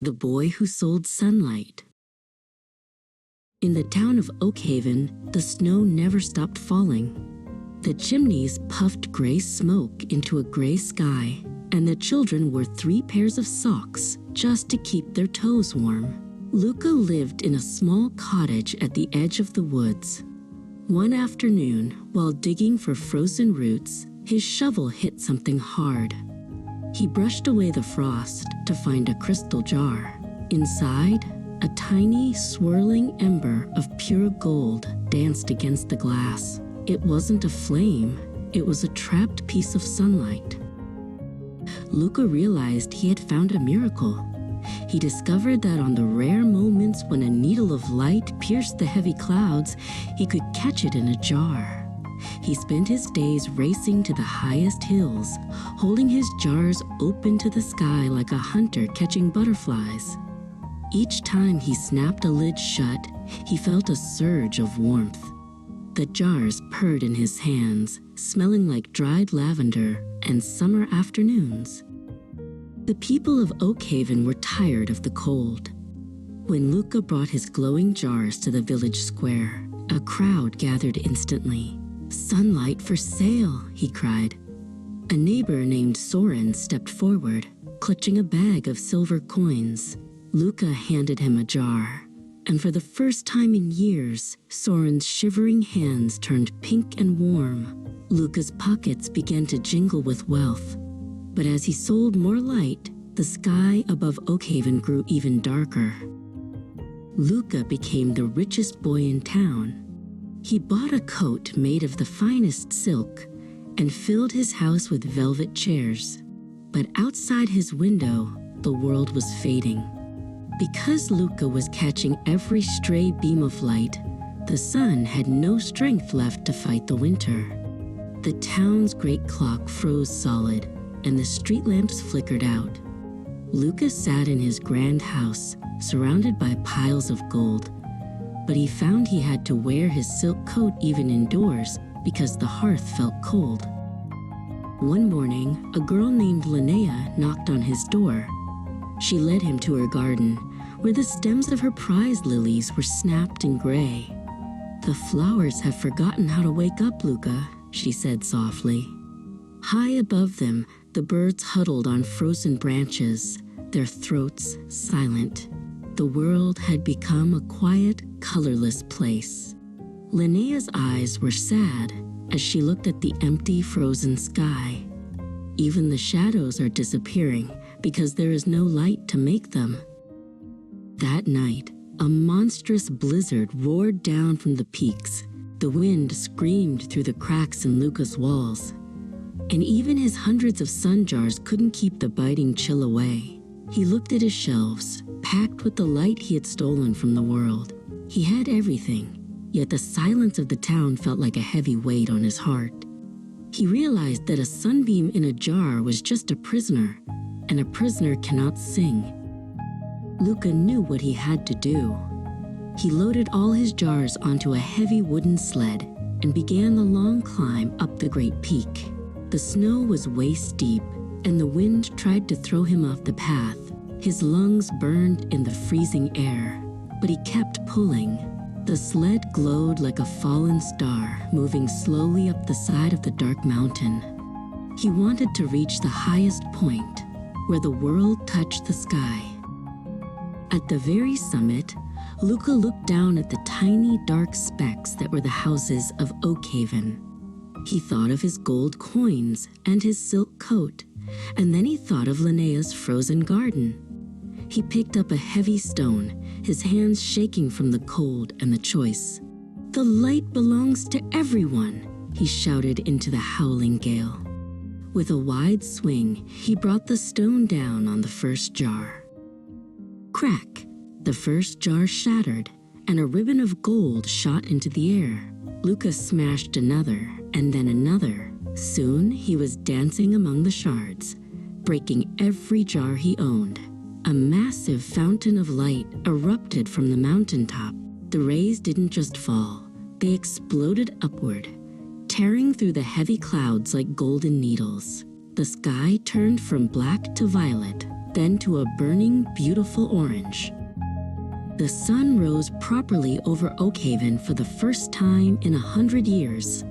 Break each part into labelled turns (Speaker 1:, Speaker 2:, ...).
Speaker 1: The Boy Who Sold Sunlight. In the town of Oakhaven, the snow never stopped falling. The chimneys puffed gray smoke into a gray sky, and the children wore 3 pairs of socks just to keep their toes warm. Luca lived in a small cottage at the edge of the woods. One afternoon, while digging for frozen roots, his shovel hit something hard. He brushed away the frost to find a crystal jar. Inside, a tiny, swirling ember of pure gold danced against the glass. It wasn't a flame, it was a trapped piece of sunlight. Luca realized he had found a miracle. He discovered that on the rare moments when a needle of light pierced the heavy clouds, he could catch it in a jar. He spent his days racing to the highest hills, holding his jars open to the sky like a hunter catching butterflies. Each time he snapped a lid shut, he felt a surge of warmth. The jars purred in his hands, smelling like dried lavender and summer afternoons. The people of Oakhaven were tired of the cold. When Luca brought his glowing jars to the village square, a crowd gathered instantly. "Sunlight for sale," he cried. A neighbor named Soren stepped forward, clutching a bag of silver coins. Luca handed him a jar, and for the first time in years, Soren's shivering hands turned pink and warm. Luca's pockets began to jingle with wealth. But as he sold more light, the sky above Oakhaven grew even darker. Luca became the richest boy in town. He bought a coat made of the finest silk and filled his house with velvet chairs. But outside his window, the world was fading. Because Luca was catching every stray beam of light, the sun had no strength left to fight the winter. The town's great clock froze solid, and the street lamps flickered out. Luca sat in his grand house, surrounded by piles of gold. But he found he had to wear his silk coat even indoors because the hearth felt cold. One morning, a girl named Linnea knocked on his door. She led him to her garden, where the stems of her prize lilies were snapped and gray. "The flowers have forgotten how to wake up, Luca," she said softly. High above them, the birds huddled on frozen branches, their throats silent. The world had become a quiet, colorless place. Linnea's eyes were sad as she looked at the empty, frozen sky. Even the shadows are disappearing because there is no light to make them. That night, a monstrous blizzard roared down from the peaks. The wind screamed through the cracks in Luca's walls. And even his hundreds of sun jars couldn't keep the biting chill away. He looked at his shelves, packed with the light he had stolen from the world. He had everything, yet the silence of the town felt like a heavy weight on his heart. He realized that a sunbeam in a jar was just a prisoner, and a prisoner cannot sing. Luca knew what he had to do. He loaded all his jars onto a heavy wooden sled and began the long climb up the great peak. The snow was waist deep, and the wind tried to throw him off the path. His lungs burned in the freezing air, but he kept pulling. The sled glowed like a fallen star, moving slowly up the side of the dark mountain. He wanted to reach the highest point, where the world touched the sky. At the very summit, Luca looked down at the tiny dark specks that were the houses of Oakhaven. He thought of his gold coins and his silk coat, and then he thought of Linnea's frozen garden. He picked up a heavy stone, his hands shaking from the cold and the choice. "The light belongs to everyone," he shouted into the howling gale. With a wide swing, he brought the stone down on the first jar. Crack! The first jar shattered, and a ribbon of gold shot into the air. Luca smashed another, and then another. Soon he was dancing among the shards, breaking every jar he owned. A massive fountain of light erupted from the mountaintop. The rays didn't just fall, they exploded upward, tearing through the heavy clouds like golden needles. The sky turned from black to violet, then to a burning, beautiful orange. The sun rose properly over Oakhaven for the first time in 100 years.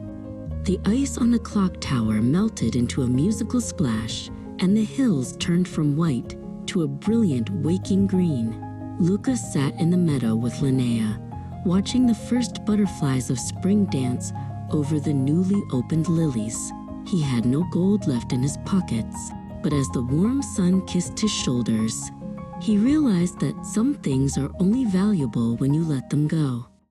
Speaker 1: The ice on the clock tower melted into a musical splash, and the hills turned from white to a brilliant waking green. Luca sat in the meadow with Linnea, watching the first butterflies of spring dance over the newly opened lilies. He had no gold left in his pockets, but as the warm sun kissed his shoulders, he realized that some things are only valuable when you let them go.